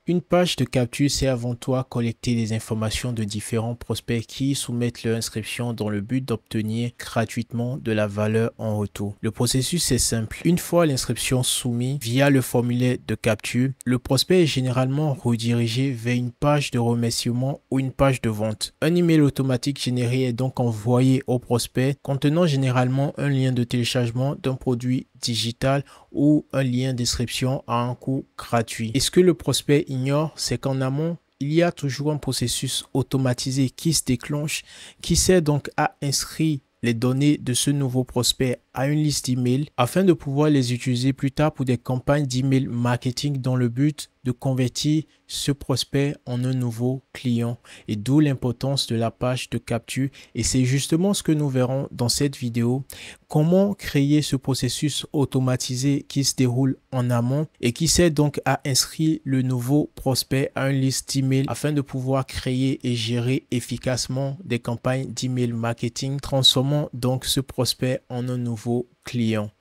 Une page de capture sert avant tout à collecter les informations de différents prospects qui soumettent leur inscription dans le but d'obtenir gratuitement de la valeur en retour. Le processus est simple. Une fois l'inscription soumise via le formulaire de capture, le prospect est généralement redirigé vers une page de remerciement ou une page de vente. Un email automatique généré est donc envoyé au prospect contenant généralement un lien de téléchargement d'un produit digital ou un lien d'inscription à un coût gratuit. Et ce que le prospect ignore, c'est qu'en amont, il y a toujours un processus automatisé qui se déclenche, qui sert donc à inscrire les données de ce nouveau prospect à une liste d'emails afin de pouvoir les utiliser plus tard pour des campagnes d'email marketing dans le but de convertir ce prospect en un nouveau client, et d'où l'importance de la page de capture. Et c'est justement ce que nous verrons dans cette vidéo: comment créer ce processus automatisé qui se déroule en amont et qui sert donc à inscrire le nouveau prospect à une liste d'email afin de pouvoir créer et gérer efficacement des campagnes d'email marketing, transformant donc ce prospect en un nouveau client.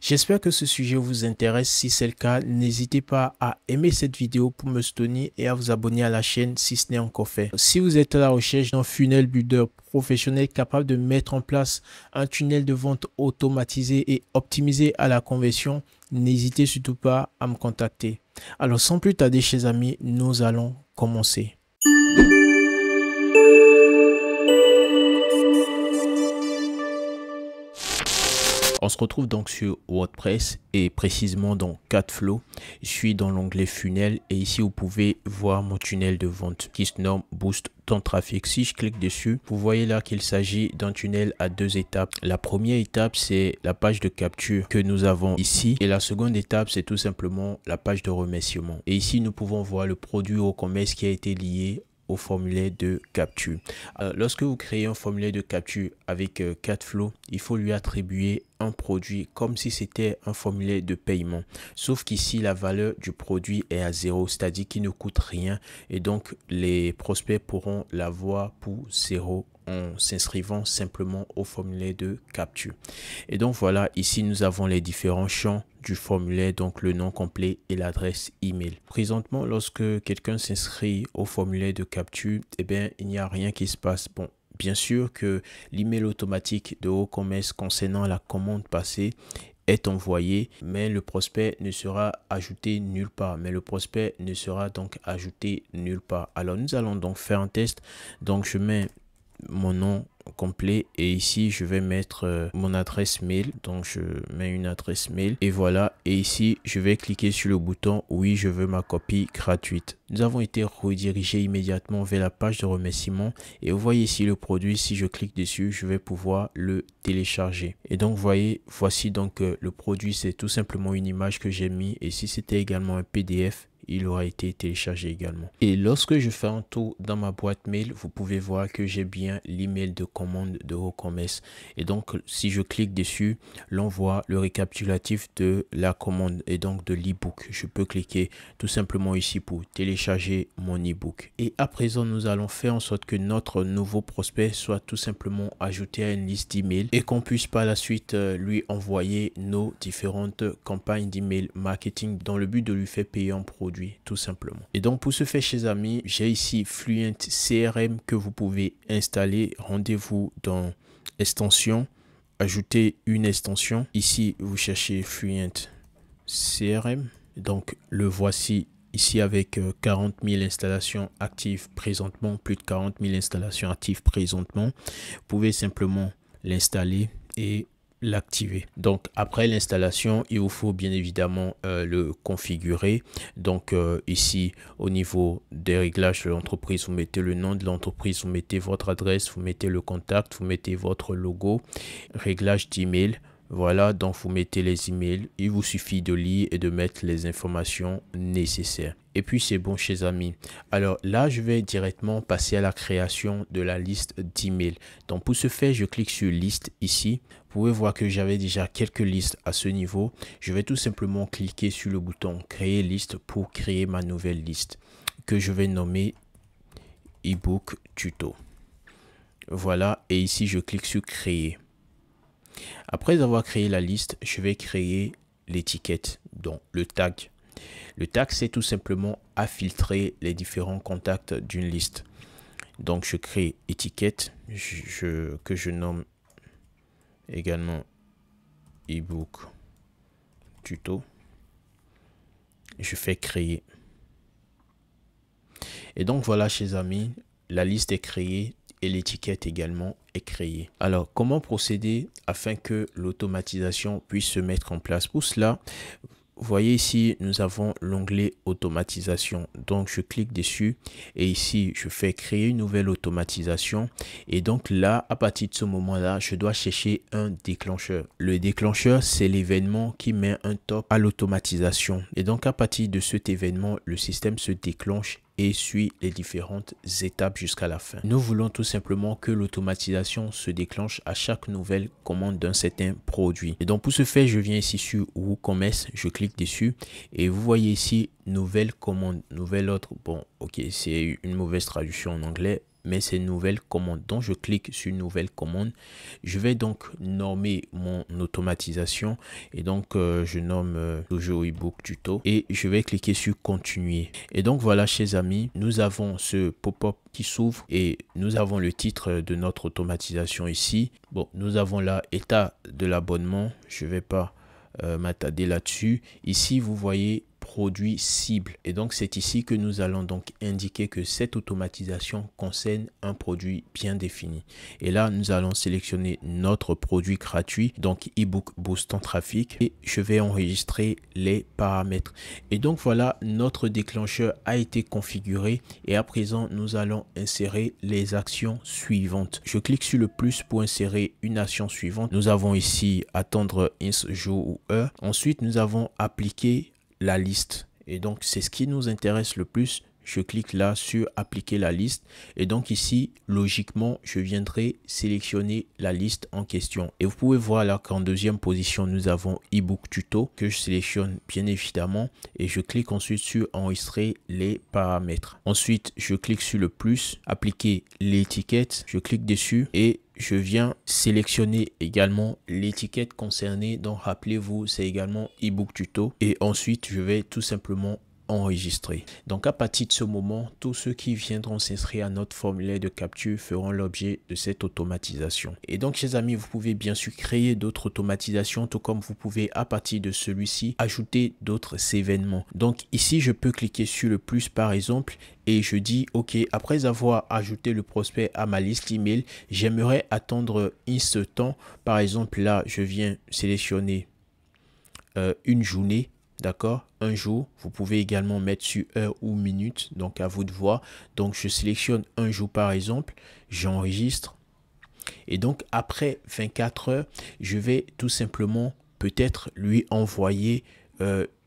J'espère que ce sujet vous intéresse. Si c'est le cas, n'hésitez pas à aimer cette vidéo pour me soutenir et à vous abonner à la chaîne si ce n'est encore fait. Si vous êtes à la recherche d'un funnel builder professionnel capable de mettre en place un tunnel de vente automatisé et optimisé à la conversion, n'hésitez surtout pas à me contacter. Alors sans plus tarder, chers amis, nous allons commencer. On se retrouve donc sur WordPress et précisément dans CatFlow. Je suis dans l'onglet funnel et ici vous pouvez voir mon tunnel de vente qui se nomme Boost ton trafic. Si je clique dessus, vous voyez là qu'il s'agit d'un tunnel à deux étapes. La première étape, c'est la page de capture que nous avons ici, et la seconde étape, c'est tout simplement la page de remerciement. Et ici, nous pouvons voir le produit au commerce qui a été lié au formulaire de capture. Lorsque vous créez un formulaire de capture avec CatFlow, il faut lui attribuer un produit comme si c'était un formulaire de paiement. Sauf qu'ici, la valeur du produit est à 0, c'est-à-dire qu'il ne coûte rien, et donc les prospects pourront l'avoir pour 0 en s'inscrivant simplement au formulaire de capture. Et donc voilà, ici nous avons les différents champs du formulaire, donc le nom complet et l'adresse email. Présentement, lorsque quelqu'un s'inscrit au formulaire de capture, eh bien, il n'y a rien qui se passe. Bon, bien sûr que l'email automatique de WooCommerce concernant la commande passée est envoyé, mais le prospect ne sera ajouté nulle part. Alors, nous allons donc faire un test. Donc, je mets mon nom complet et ici je vais mettre mon adresse mail. Donc je mets une adresse mail et voilà, et ici je vais cliquer sur le bouton oui, je veux ma copie gratuite. Nous avons été redirigés immédiatement vers la page de remerciement et vous voyez ici le produit. Si je clique dessus, je vais pouvoir le télécharger. Et donc vous voyez, voici donc le produit. C'est tout simplement une image que j'ai mis, et si c'était également un PDF, il aura été téléchargé également. Et lorsque je fais un tour dans ma boîte mail, vous pouvez voir que j'ai bien l'email de commande de WooCommerce. Et donc, si je clique dessus, l'on voit le récapitulatif de la commande et donc de l'ebook. Je peux cliquer tout simplement ici pour télécharger mon ebook. Et à présent, nous allons faire en sorte que notre nouveau prospect soit tout simplement ajouté à une liste d'email et qu'on puisse par la suite lui envoyer nos différentes campagnes d'email marketing dans le but de lui faire payer un produit, tout simplement. Et donc pour ce faire, chers amis, j'ai ici Fluent CRM que vous pouvez installer. Rendez-vous dans extension, ajouter une extension. Ici vous cherchez Fluent CRM, donc le voici ici avec 40 000 installations actives présentement, plus de 40 000 installations actives présentement. Vous pouvez simplement l'installer et l'activer. Donc après l'installation, il vous faut bien évidemment le configurer. Donc ici au niveau des réglages de l'entreprise, vous mettez le nom de l'entreprise, vous mettez votre adresse, vous mettez le contact, vous mettez votre logo. Réglage d'email, voilà, donc vous mettez les emails. Il vous suffit de lire et de mettre les informations nécessaires. Et puis c'est bon, chers amis. Alors là, je vais directement passer à la création de la liste d'emails. Donc pour ce faire, je clique sur liste ici. Vous pouvez voir que j'avais déjà quelques listes à ce niveau. Je vais tout simplement cliquer sur le bouton créer liste pour créer ma nouvelle liste que je vais nommer ebook tuto. Voilà, et ici je clique sur créer. Après avoir créé la liste, je vais créer l'étiquette, donc le tag. Le tag, c'est tout simplement à filtrer les différents contacts d'une liste. Donc, je crée étiquette que je nomme également ebook tuto. Je fais créer. Et donc, voilà, chers amis, la liste est créée et l'étiquette également est créée. Alors, comment procéder afin que l'automatisation puisse se mettre en place? Pour cela, vous voyez ici, nous avons l'onglet automatisation. Donc, je clique dessus et ici, je fais créer une nouvelle automatisation. Et donc là, à partir de ce moment-là, je dois chercher un déclencheur. Le déclencheur, c'est l'événement qui met un top à l'automatisation. Et donc, à partir de cet événement, le système se déclenche et suit les différentes étapes jusqu'à la fin. Nous voulons tout simplement que l'automatisation se déclenche à chaque nouvelle commande d'un certain produit. Et donc pour ce faire, je viens ici sur WooCommerce, je clique dessus et vous voyez ici nouvelle commande, nouvelle ordre. Bon, ok, c'est une mauvaise traduction en anglais, mais c'est une nouvelle commande. Donc je clique sur nouvelle commande. Je vais donc normer mon automatisation et donc je nomme toujours ebook tuto et je vais cliquer sur continuer. Et donc voilà, chers amis, nous avons ce pop-up qui s'ouvre et nous avons le titre de notre automatisation ici. Bon, nous avons là état de l'abonnement. Je vais pas m'attarder là-dessus. Ici, vous voyez produit cible et donc c'est ici que nous allons donc indiquer que cette automatisation concerne un produit bien défini et là nous allons sélectionner notre produit gratuit, donc ebook boostant trafic, et je vais enregistrer les paramètres. Et donc voilà, notre déclencheur a été configuré et à présent nous allons insérer les actions suivantes. Je clique sur le plus pour insérer une action suivante. Nous avons ici attendre un jour ou heure. Ensuite nous avons appliquer la liste et donc c'est ce qui nous intéresse le plus. Je clique là sur appliquer la liste et donc ici logiquement je viendrai sélectionner la liste en question et vous pouvez voir là qu'en deuxième position nous avons ebook tuto que je sélectionne bien évidemment et je clique ensuite sur enregistrer les paramètres. Ensuite je clique sur le plus, appliquer l'étiquette, je clique dessus et je viens sélectionner également l'étiquette concernée. Donc rappelez-vous, c'est également ebook tuto et ensuite je vais tout simplement enregistrer. Donc à partir de ce moment, tous ceux qui viendront s'inscrire à notre formulaire de capture feront l'objet de cette automatisation. Et donc chers amis, vous pouvez bien sûr créer d'autres automatisations, tout comme vous pouvez à partir de celui-ci ajouter d'autres événements. Donc ici je peux cliquer sur le plus par exemple et je dis ok, après avoir ajouté le prospect à ma liste email, j'aimerais attendre un temps. Par exemple là je viens sélectionner une journée. D'accord, un jour. Vous pouvez également mettre sur heure ou minute, donc à vous de voir. Donc je sélectionne un jour par exemple, j'enregistre et donc après 24 heures je vais tout simplement peut-être lui envoyer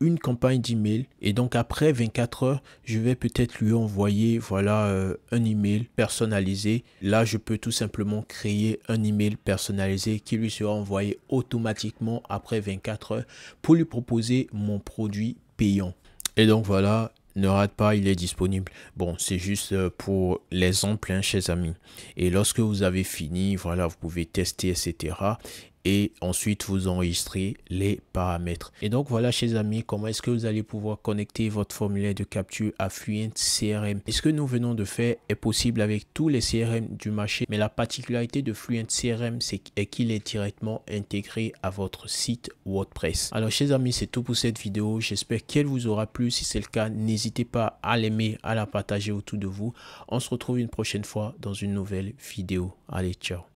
une campagne d'email et donc après 24 heures je vais peut-être lui envoyer voilà un email personnalisé. Là je peux tout simplement créer un email personnalisé qui lui sera envoyé automatiquement après 24 heures pour lui proposer mon produit payant. Et donc voilà, ne rate pas, il est disponible. Bon, c'est juste pour l'exemple, hein, chers amis. Et lorsque vous avez fini, voilà, vous pouvez tester, etc. Et ensuite vous enregistrez les paramètres. Et donc voilà, chers amis, comment est-ce que vous allez pouvoir connecter votre formulaire de capture à Fluent CRM. Et ce que nous venons de faire est possible avec tous les CRM du marché, mais la particularité de Fluent CRM c'est qu'il est directement intégré à votre site WordPress. Alors chers amis, c'est tout pour cette vidéo. J'espère qu'elle vous aura plu. Si c'est le cas, n'hésitez pas à l'aimer, à la partager autour de vous. On se retrouve une prochaine fois dans une nouvelle vidéo. Allez, ciao.